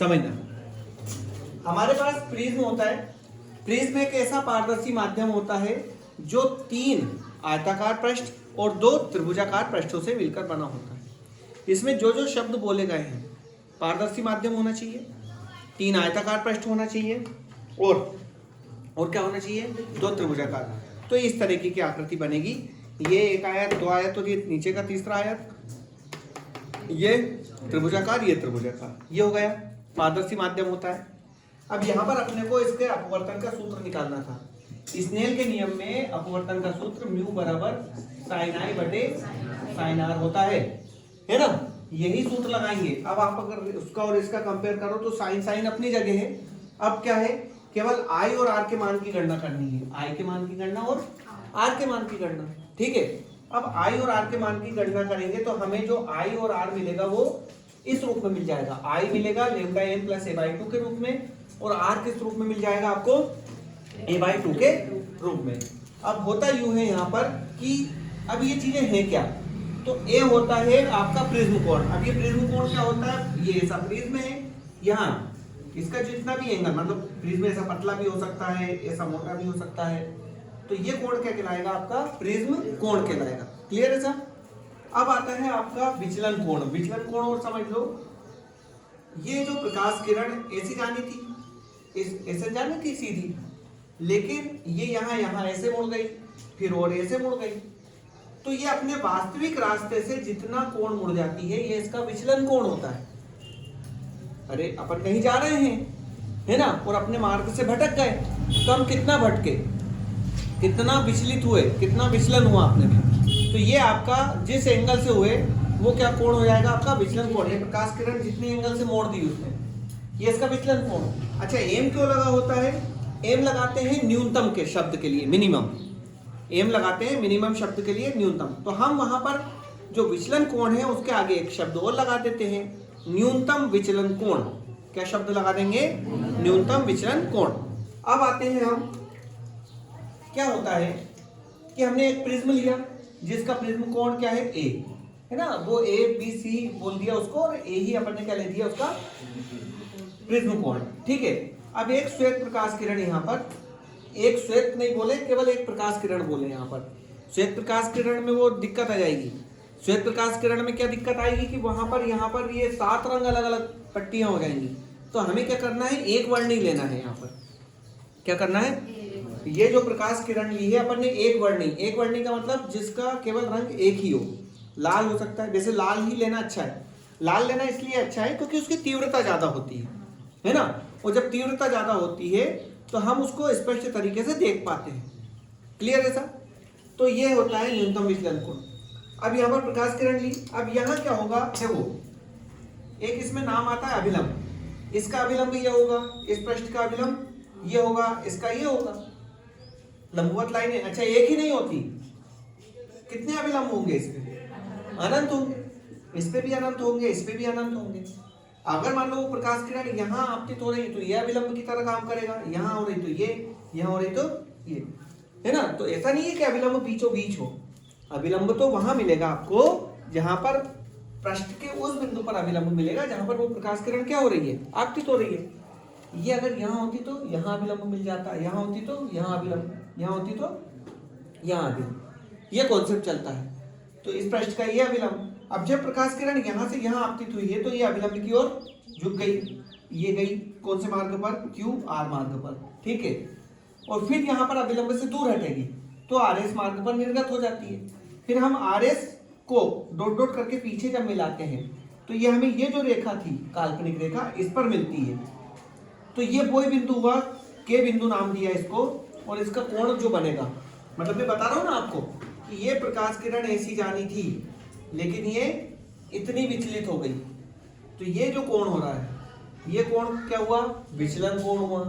समझना, हमारे पास प्रिज्म होता है। प्रिज्म एक ऐसा पारदर्शी माध्यम होता है जो 3 आयताकार पृष्ठ और 2 त्रिभुजाकार पृष्ठों से मिलकर बना होता है। इसमें जो जो शब्द बोले गए हैं, पारदर्शी माध्यम होना चाहिए, 3 आयताकार पृष्ठ होना चाहिए और क्या होना चाहिए, 2 त्रिभुजाकार। तो इस तरीके की आकृति बनेगी। ये एक आयत, 2 आयत और ये नीचे का तीसरा आयत, ये त्रिभुजाकार, ये त्रिभुजाकार, ये हो गया पारदर्शी माध्यम होता है। अब यहाँ पर अपने को इसके अपवर्तन का सूत्र निकालना था। स्नेल के नियम में अपवर्तन का सूत्र म्यू बराबर साइन आई बटे साइन आर होता है ना। यही सूत्र लगाएंगे। अब आप अगर उसका और इसका कंपेयर करो तो साइन साइन अपनी जगह है। अब क्या है, केवल आई और आर के मान की गणना करनी है। आई के मान की गणना और आर के मान की गणना, ठीक है। अब आई और आर के मान की गणना करेंगे तो हमें जो आई और आर मिलेगा वो इस रूप में मिल जाएगा। आई मिलेगा lambda N plus A by 2 के रूप में, और आर किस रूप में मिल जाएगा आपको, ए बाई 2 के रूप में। अब होता यूं है यहाँ पर कि अब ये चीजें हैं क्या, तो ए होता है आपका प्रिज्म कोण। अब ये प्रिज्म कोण क्या होता है, ये ऐसा प्रिज्म है, यहाँ इसका जितना भी एंगल, मतलब प्रिज्म ऐसा पतला भी हो सकता है, ऐसा मोटा भी हो सकता है, तो ये कोण क्या कहलाएगा, आपका प्रिज्म कोण कहलाएगा। क्लियर है सर। अब आता है आपका विचलन कोण। विचलन कोण और समझ लो, ये जो प्रकाश किरण ऐसी जानी थी, ऐसे जानी थी सीधी, लेकिन ये यहाँ ऐसे मुड़ गई, फिर और ऐसे मुड़ गई, तो ये अपने वास्तविक रास्ते से जितना कोण मुड़ जाती है ये इसका विचलन कोण होता है। अरे अपन कहीं जा रहे हैं, है ना, और अपने मार्ग से भटक गए, तो हम कितना भटके, कितना विचलित हुए, कितना विचलन हुआ अपने में, तो ये आपका जिस एंगल से हुए वो क्या कोण हो जाएगा, आपका विचलन कोण। ये प्रकाश किरण जितने एंगल से मोड़ दी उसने, ये इसका विचलन कोण। अच्छा, एम क्यों लगा होता है, एम लगाते हैं न्यूनतम के शब्द के लिए, मिनिमम। एम लगाते हैं मिनिमम शब्द के लिए, न्यूनतम। तो हम वहां पर जो विचलन कोण है उसके आगे एक शब्द और लगा देते हैं, न्यूनतम विचलन कोण। क्या शब्द लगा देंगे, न्यूनतम विचलन कोण। अब आते हैं हम, क्या होता है कि हमने एक प्रिज्म लिया जिसका प्रिज्म कोण क्या है, ए, है ना, वो ए बी सी बोल दिया उसको, और ए ही अपन ने क्या ले दिया उसका प्रिज्म कोण, ठीक है। अब एक श्वेत प्रकाश किरण यहाँ पर, एक श्वेत नहीं बोले, केवल एक प्रकाश किरण बोले यहाँ पर। श्वेत प्रकाश किरण में वो दिक्कत आ जाएगी। श्वेत प्रकाश किरण में क्या दिक्कत आएगी कि वहां पर यहाँ पर ये 7 रंग अलग अलग पट्टियां हो जाएंगी। तो हमें क्या करना है, एक वर्णी लेना है। यहाँ पर क्या करना है, ये जो प्रकाश किरण ली है अपन ने एक वर्णी। एक वर्णी का मतलब जिसका केवल रंग एक ही हो, लाल हो सकता है, वैसे लाल ही लेना अच्छा है। लाल लेना इसलिए अच्छा है क्योंकि उसकी तीव्रता ज्यादा होती है ना, और जब तीव्रता ज्यादा होती है तो हम उसको स्पष्ट तरीके से देख पाते हैं। क्लियर है सर। तो ये होता है न्यूनतम विचलन कोण। अब यहाँ पर प्रकाश किरण ली, अब यहाँ क्या होगा, देखो एक इसमें नाम आता है अभिलंब। इसका अभिलंब ये होगा, इस पृष्ठ का अभिलंब ये होगा, इसका ये होगा। लंबवत लाइनें, अच्छा एक ही नहीं होती, कितने अभिलंब होंगे इसमें, अनंत होंगे। इस पे भी अनंत होंगे, इस पे भी अनंत होंगे। अगर मान लो वो प्रकाश किरण यहाँ आपतित हो रही है तो ये अभिलंब की तरह काम करेगा, यहाँ हो रही तो ये, यहाँ हो रही तो ये, है ना। तो ऐसा नहीं है कि अभिलंब बीचों बीच हो, अभिलंब तो वहां मिलेगा आपको जहां पर पृष्ठ के उस बिंदु पर अभिलंब मिलेगा जहां पर वो प्रकाश किरण क्या हो रही है, आपतित हो रही है। ये अगर यहाँ होती तो यहाँ अभिलंब मिल जाता, यहाँ होती तो यहाँ अभिलंब, यहाँ होती तो यहाँ अभिलंब, ये कॉन्सेप्ट चलता है। तो इस पृष्ठ का ये अभिलंब, अब जब प्रकाश किरण यहाँ से यहाँ आपतित हुई है तो ये अभिलंब की ओर झुक गई, ये गई कौन से मार्ग पर, क्यू आर मार्ग पर, ठीक है। और फिर यहाँ पर अभिलंब से दूर हटेगी तो आर एस मार्ग पर निर्गत हो जाती है। फिर हम R S co dot dot करके पीछे जब मिलाते हैं तो ये हमें ये जो रेखा थी काल्पनिक रेखा इस पर मिलती है। तो ये वही बिंदु हुआ, के बिंदु नाम दिया इसको, और इसका कोण जो बनेगा, मतलब मैं बता रहा हूँ ना आपको कि ये प्रकाश किरण ऐसी जानी थी लेकिन ये इतनी विचलित हो गई, तो ये जो कोण हो रहा है ये कोण क्या हुआ, विचलन कोण हुआ।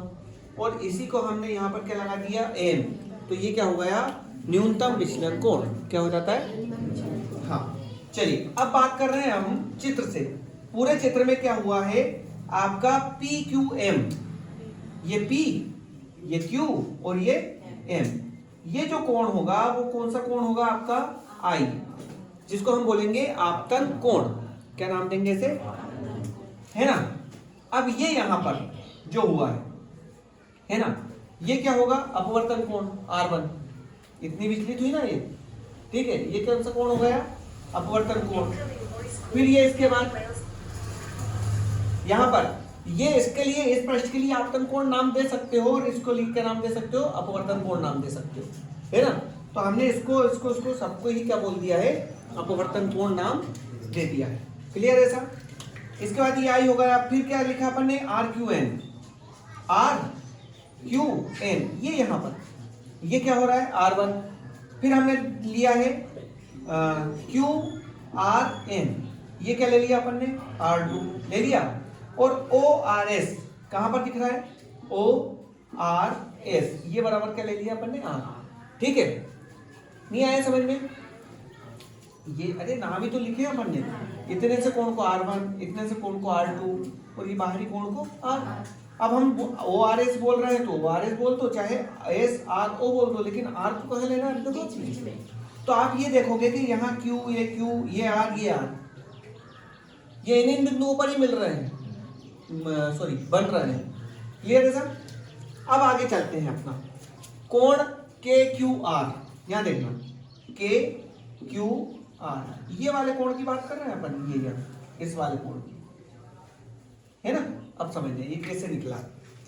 और इसी को हमने यहाँ पर क्या लगा दिया, एम, तो ये क्या हो गया, न्यूनतम विचलन कोण क्या हो जाता है। हाँ चलिए, अब बात कर रहे हैं हम चित्र से। पूरे चित्र में क्या हुआ है आपका पी क्यू एम, ये पी, ये क्यू और ये एम। ये जो कोण होगा वो कौन सा कोण होगा आपका, आई, जिसको हम बोलेंगे आपतन कोण। क्या नाम देंगे इसे, है ना। अब ये यहां पर जो हुआ है ना, ये क्या होगा, अपवर्तन कोण R1, इतनी विचलित हुई ना ये, ठीक है, ये कौन सा कोण हो गया, अपवर्तन कोण। फिर ये इसके बाद यहां पर ये इसके लिए, इस पृष्ठ के लिए आपतन कोण नाम दे सकते हो और इसको लिख के नाम दे सकते हो, अपवर्तन कोण नाम दे सकते हो, है ना। तो हमने इसको इसको इसको सबको ही क्या बोल दिया है, अपवर्तन कोण नाम दे दिया है। क्लियर है सर। इसके बाद ये आई हो गया। फिर क्या लिखा अपन ने, R Q N, R Q N, ये यहां पर ये क्या हो रहा है, R1। फिर हमने लिया है क्यू आर एन, ये क्या ले लिया अपन ने, R2 ले लिया। और ओ आर एस कहां पर दिख रहा है, ओ आर एस, ये बराबर क्या ले लिया अपन ने, R। ठीक है, नहीं आया समझ में ये, अरे ना भी तो लिखे अपन ने, इतने से कोण को R1, इतने से कोण को R2 और ये बाहरी कोण को R। अब हम ओ आर एस बोल रहे हैं तो ओ आर एस बोल दो, चाहे एस आर ओ बोल दो, लेकिन R को कहाँ लेना है, देखो। तो आप ये देखोगे कि यहाँ Q, ये R, ये R, ये इन बिंदुओं पर ही मिल रहे हैं, सॉरी बन रहे हैं। क्लियर है सर। अब आगे चलते हैं अपना कोण के क्यू आर, यहां देखना के क्यू आर, ये वाले कोण की बात कर रहे हैं अपन, ये इस वाले कोण की, है ना। अब समझना ये कैसे निकला,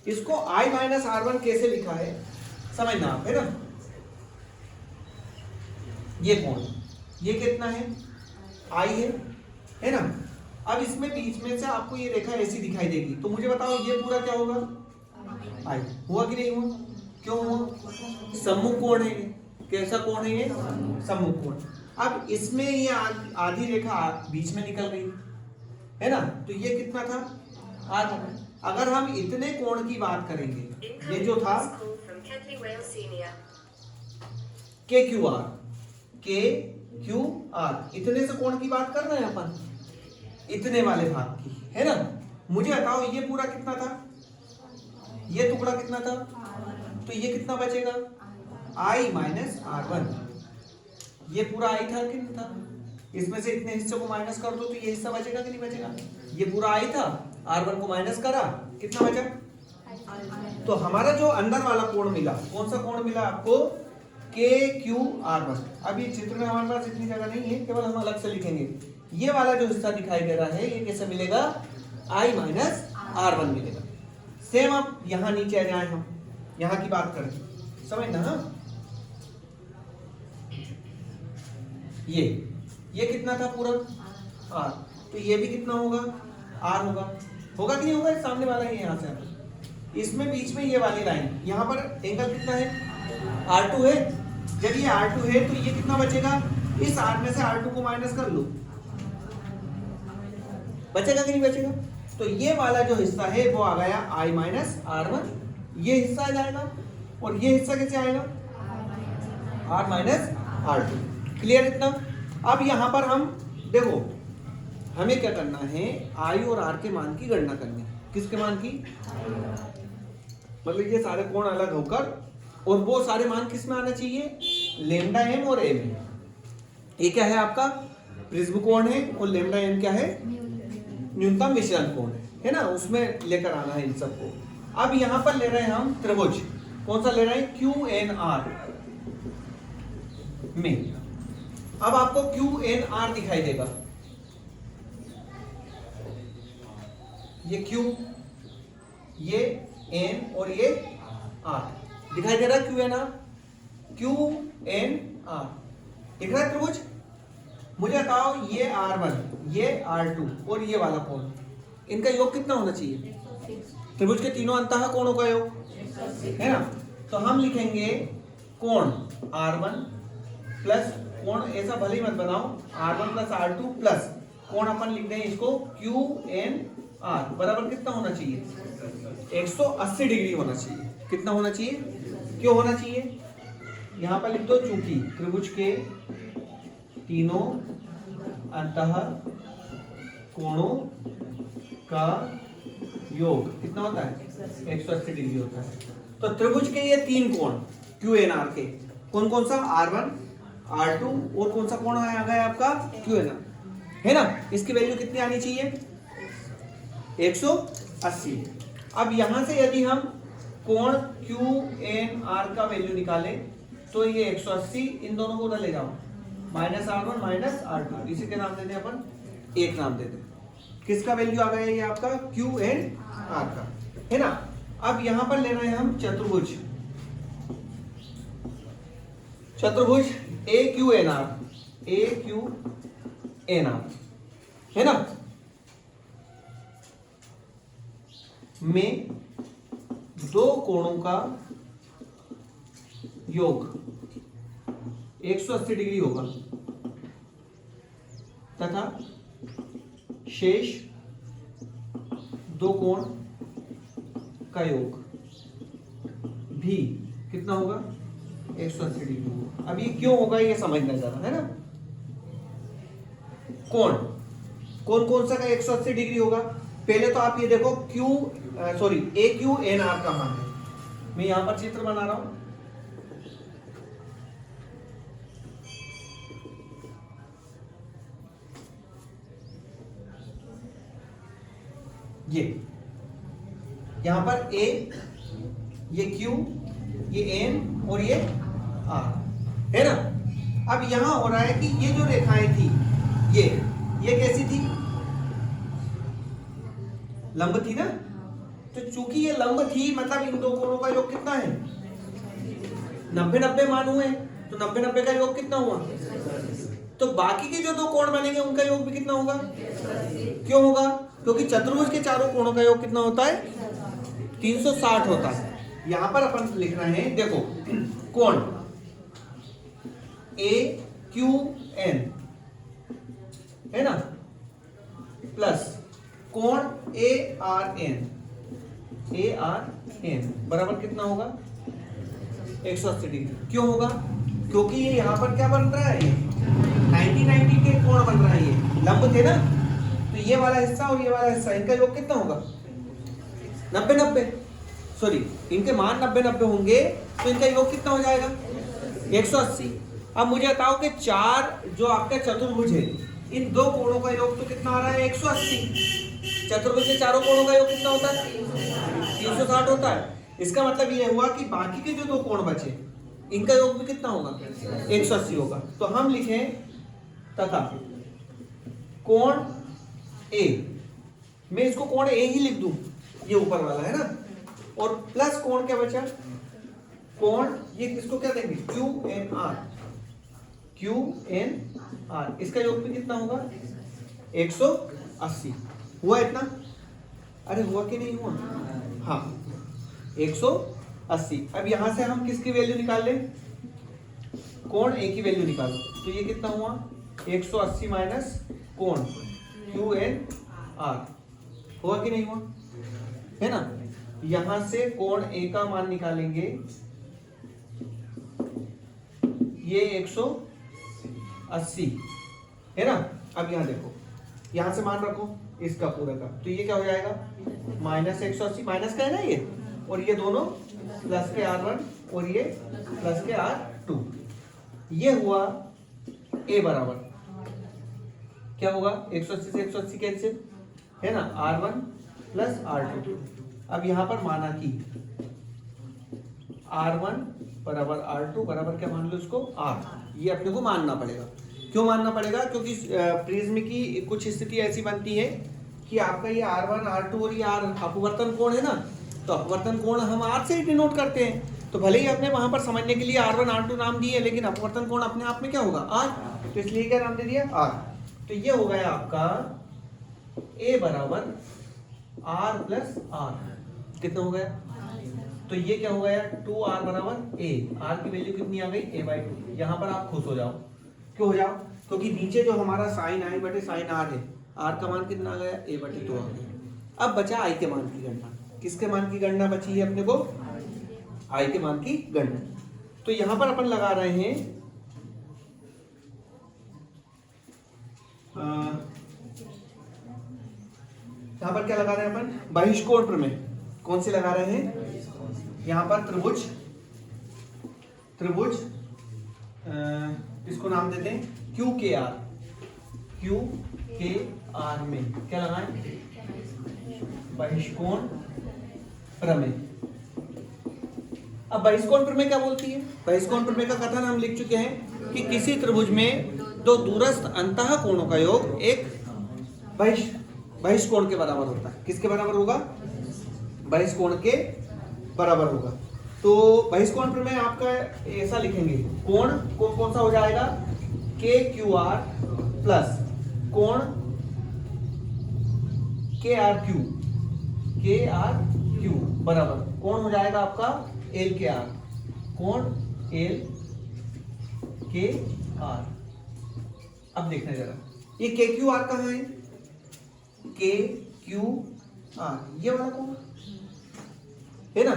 इसको I माइनस R1 कैसे लिखा है समझना आप, है ना। ये कोण, ये कितना है, I है ना। अब इसमें बीच में से आपको ये रेखा ऐसी दिखाई देगी, तो मुझे बताओ ये पूरा क्या होगा, I हुआ कि नहीं हुआ, क्यों हुआ, सम्मुख कोण है ये, कैसा कोण है ये, सम्मुख कोण। अब इसमें ये आधी रेखा बीच में निकल गई, है ना, तो ये कितना था, R1। अगर हम इतने कोण की बात करेंगे, ये जो था के क्यू आर, इतने से कोण की बात कर रहे हैं अपन, इतने वाले भाग की, है ना। मुझे बताओ ये पूरा कितना था, ये टुकड़ा कितना था, तो ये कितना बचेगा, I माइनस R1, ये पूरा I था कि नहीं था, इसमें से इतने हिस्से को माइनस कर दो तो ये हिस्सा बचेगा कि नहीं बचेगा, ये पूरा I था, R1 को माइनस करा, कितना बचा, तो हमारा जो अंदर वाला कोण मिला, कौन सा कोण मिला आपको, के क्यू R1। अब ये चित्र में हमारे पास इतनी जगह नहीं है, केवल हम अलग से लिखेंगे। ये वाला जो हिस्सा दिखाई दे रहा है, ये कैसे मिलेगा, I माइनस R1 मिलेगा। सेम अब यहां नीचे आ जाए, हम यहां की बात करें, समझना। हाँ, ये कितना था पूरा R, तो ये भी कितना होगा, R होगा कि नहीं होगा, सामने वाला ही यहाँ से, इसमें बीच में ये वाली लाइन, यहाँ पर एंगल कितना है, R2 है। जब ये R2 है तो ये कितना बचेगा, इस R में से R2 को माइनस कर लो, बचेगा कि नहीं बचेगा। तो ये वाला जो हिस्सा है वो आ गया I माइनस R1, ये हिस्सा आ जाएगा, और ये हिस्सा कैसे आएगा, R माइनस R2। क्लियर इतना। अब यहां पर हम देखो, हमें क्या करना है, I और R के मान की गणना करनी है। किसके मान की, मतलब ये सारे कोण अलग होकर, और वो सारे मान किस में आना चाहिए, लेमडा एम और एम। ये क्या है आपका, प्रिज्म कोण है, और लेमडा एम क्या है, न्यूनतम विचलन कोण है ना, उसमें लेकर आना है इन सबको। अब यहां पर ले रहे हैं हम त्रिभुज, कौन सा ले रहे हैं, क्यू एन आर में। अब आपको क्यू एन आर दिखाई देगा, ये क्यू, ये एन और ये आर दिखाई दे रहा है, Q N R, Q N R दिख रहा है त्रिभुज। मुझे बताओ ये R1, ये R2 और ये वाला कोण, इनका योग कितना होना चाहिए, त्रिभुज के तीनों अंतः कोणों का योग, है ना। तो हम लिखेंगे कोण R1 प्लस कोण, ऐसा भले ही मत बनाओ, R1 प्लस R2 प्लस कोण अपन लिख दें इसको QNR, बराबर कितना होना चाहिए, 180 डिग्री होना चाहिए। कितना होना चाहिए, क्यों होना चाहिए, यहां पर लिख दो, चूंकि त्रिभुज के तीनों अंतः कोणों का योग कितना होता है, 180 डिग्री होता है। तो त्रिभुज के ये तीन कोण QNR के, कौन कौन सा, R1, R2 और कौन सा कोण आ गया आपका QNR, है ना। इसकी वैल्यू कितनी आनी चाहिए, 180 80। अब यहां से यदि हम कोण QNR का वैल्यू निकालें तो ये 180, इन दोनों को उधर ले जाओ, -R1 -R2, इसी के नाम देते हैं अपन, एक नाम देते हैं। किसका वैल्यू आ गया ये आपका QNR का, है ना। अब यहां पर ले रहे हैं हम चतुर्भुज, चतुर्भुज AQNR, है ना, में दो कोणों का योग 180 डिग्री होगा तथा शेष दो कोण का योग भी कितना होगा, 180 डिग्री। अब ये क्यों होगा ये समझना जरा, है ना। कोण कौन कौन सा का 180 डिग्री होगा, पहले तो आप ये देखो AQNR का मान है। मैं यहां पर चित्र बना रहा हूं, ये यहां पर A, ये Q, ये N और ये R, है ना। अब यहां हो रहा है कि ये जो रेखाएं थी ये कैसी थी, लंब थी ना। तो चूंकि ये लंब थी मतलब इन दो कोणों का योग कितना है, 90-90 मान हुए, तो 90-90 का योग कितना हुआ, तो बाकी के जो दो कोण बनेंगे उनका योग भी कितना होगा, क्यों होगा, क्योंकि चतुर्भुज के चारों कोणों का योग कितना होता है, 360 होता है। यहां पर अपन लिख रहे हैं, देखो कोण AQN, है ना, प्लस कोण ARN बराबर कितना होगा, 180 डिग्री। क्यों होगा, क्योंकि ये यहाँ पर क्या बन रहा है, 90-90 के कोण बन रहा है, ये लंब थे ना, तो ये वाला हिस्सा और ये वाला हिस्सा, इनका योग कितना होगा, 90-90, सॉरी इनके मान 90-90 होंगे, तो इनका योग कितना हो जाएगा, 180। अब मुझे बताओ कि चार जो आपका चतुर्भुज है, इन दो कोणों का योग तो कितना आ रहा है, 180। चतुर्भुज के चारों कोणों का योग कितना होता है, 360 होता है। इसका मतलब ये हुआ कि बाकी के जो दो कोण बचे इनका योग भी कितना होगा, 180 होगा। तो हम लिखें तथा कोण A, मैं इसको कोण A ही लिख दूं, ये ऊपर वाला है ना, और प्लस कोण क्या बचा, कोण ये इसको क्या देंगे, QNR, इसका योग भी कितना होगा, 180। हुआ इतना, अरे हुआ कि नहीं हुआ, हाँ 180। अब यहां से हम किसकी वैल्यू निकाल लें, कोण A की वैल्यू निकालो, तो ये कितना हुआ, 180 माइनस कोण QNR, हुआ कि नहीं हुआ, है ना। यहां से कोण A का मान निकालेंगे, ये 180, है ना। अब यहां देखो, यहां से मान रखो इसका पूरा का, तो ये क्या हो जाएगा, -180, माइनस का है ना ये, और ये दोनों प्लस के R1 और ये प्लस के R2, ये हुआ A बराबर क्या होगा, 180 से 180 कैंसिल, है ना, R1 प्लस R2। अब यहां पर माना कि R1 बराबर R2 बराबर क्या मान लो इसको, R, ये अपने को मानना पड़ेगा। क्यों मानना पड़ेगा, क्योंकि प्रिज्म की कुछ स्थिति ऐसी बनती है कि आपका ये R1 R2 और ये R अपवर्तन कोण है ना, तो अपवर्तन कोण हम R से ही डिनोट करते हैं। तो भले ही अपने वहां पर समझने के लिए R1 R2 नाम दिए, लेकिन अपवर्तन कोण अपने आप में क्या होगा, R, तो इसलिए क्या नाम दे दिया, R। तो ये हो गया आपका A बराबर R प्लस R, कितना हो गया, तो ये क्या हो गया, 2R बराबर A, R की वैल्यू कितनी आ गई, A/2। यहाँ पर आप खुश हो जाओ, क्यों हो जाओ, क्योंकि नीचे जो हमारा साइन I बटे साइन R है, R का मान कितना आ गया, A/2 आ गया। अब बचा I के मान की गणना, किसके मान की गणना बची है अपने को, I के मान की गणना। तो यहां पर अपन लगा रहे हैं यहां पर क्या लगा रहे हैं अपन, बहिष्कोण प्रमेय। कौन से लगा रहे हैं, यहां पर त्रिभुज इसको नाम देते हैं QKR में क्या लगाएं, बहिष्कोण प्रमेय। अब बहिष्कोण प्रमेय क्या बोलती है? बहिष्कोण प्रमेय का कथन हम लिख चुके हैं कि किसी त्रिभुज में दो दूरस्थ अंतः कोणों का योग एक बहिष्कोण के बराबर होता है। किसके बराबर होगा? बहिष्कोण के बराबर होगा। तो बहिष्कोण प्रमेय आपका ऐसा लिखेंगे, कोण कौन सा हो जाएगा? KQR प्लस कोण KRQ बराबर कोण हो जाएगा आपका LKR, कोण LKR। अब देखना जरा, ये KQR कहाँ है? KQR ये वाला कोण है ना,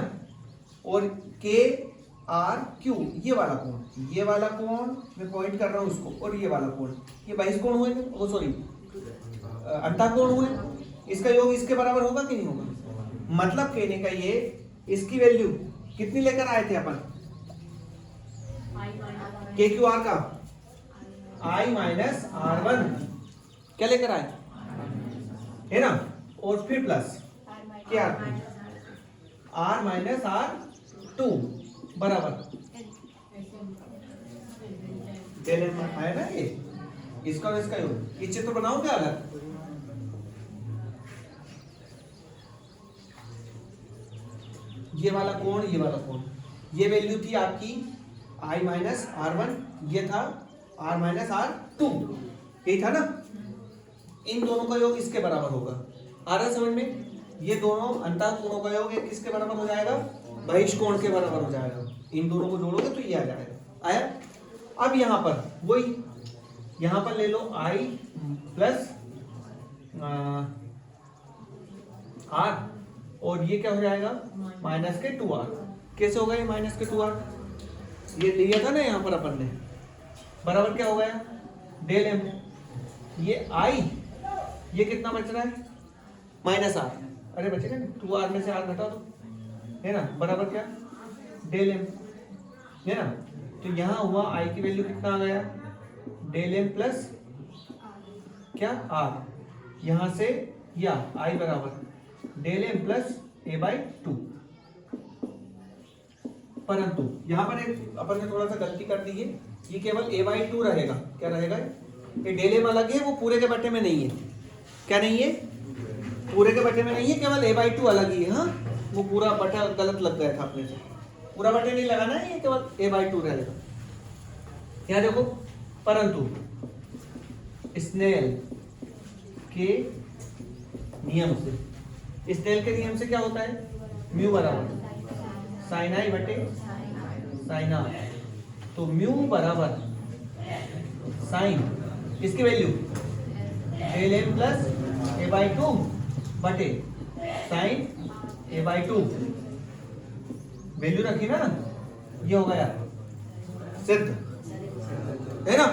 और KRQ ये वाला कोण मैं पॉइंट कर रहा हूं उसको, और ये वाला कोण, ये बहिष्कोण हुए, वो सॉरी अंतःकोण हुए। इसका योग इसके बराबर होगा कि नहीं होगा? मतलब कहने का ये, इसकी वैल्यू कितनी लेकर आए थे अपन? KQR का I माइनस R1 क्या लेकर आए है ना, और फिर plus KRQ R minus R2 बराबर है ना। ये इसका और इसका योग, ये चित्र बनाओ क्या अलग? ये वाला कोण, ये वाला कोण, ये वैल्यू थी आपकी I माइनस R1, ये था R माइनस R2, यही था ना। इन दोनों का योग इसके बराबर होगा। आ रहा है समझ में? ये दोनों अंतः कोणों का योग एक किसके बराबर हो जाएगा? बहिष्कोण के बराबर हो जाएगा। इन दोनों को जोड़ोगे तो ये आ जाएगा। आया? अब यहाँ पर वही, यहाँ पर ले लो I प्लस R, और ये क्या हो जाएगा? माइनस के 2R। कैसे होगा ये माइनस के 2R? ये लिया था ना यहाँ पर अपन ने, बराबर क्या हो गया? Del M। ये I, ये कितना बच रहा है? Minus R। अरे बचेगा ना, 2R में से R घटा दो, है ना, बराबर क्या? डेल M, है ना। तो यहाँ हुआ I की वैल्यू कितना आ गया? डेल M प्लस क्या? R। यहाँ से या I बराबर डेल M प्लस A/2। परंतु यहाँ पर एक अपन ने थोड़ा सा गलती कर दी है, ये केवल A/2 रहेगा। क्या रहेगा? ये डेल M अलग है, वो पूरे के बटे में नहीं है। क्या नहीं है? पूरे के बटे में नहीं है, केवल A/2 अलग ही है। हाँ, वो पूरा बटा गलत लग गया था अपने से, पूरा बटे नहीं लगाना है, ये केवल A/2 रहेगा। यहाँ देखो, परंतु स्नेल के नियम से, स्नेल के नियम से क्या होता है? म्यू बराबर साइन I बटे साइन R। तो म्यू बराबर साइन, इसकी value del M plus A/2 बटे साइन A/2, वैल्यू रखी ना, ये हो गया सिद्ध, है ना।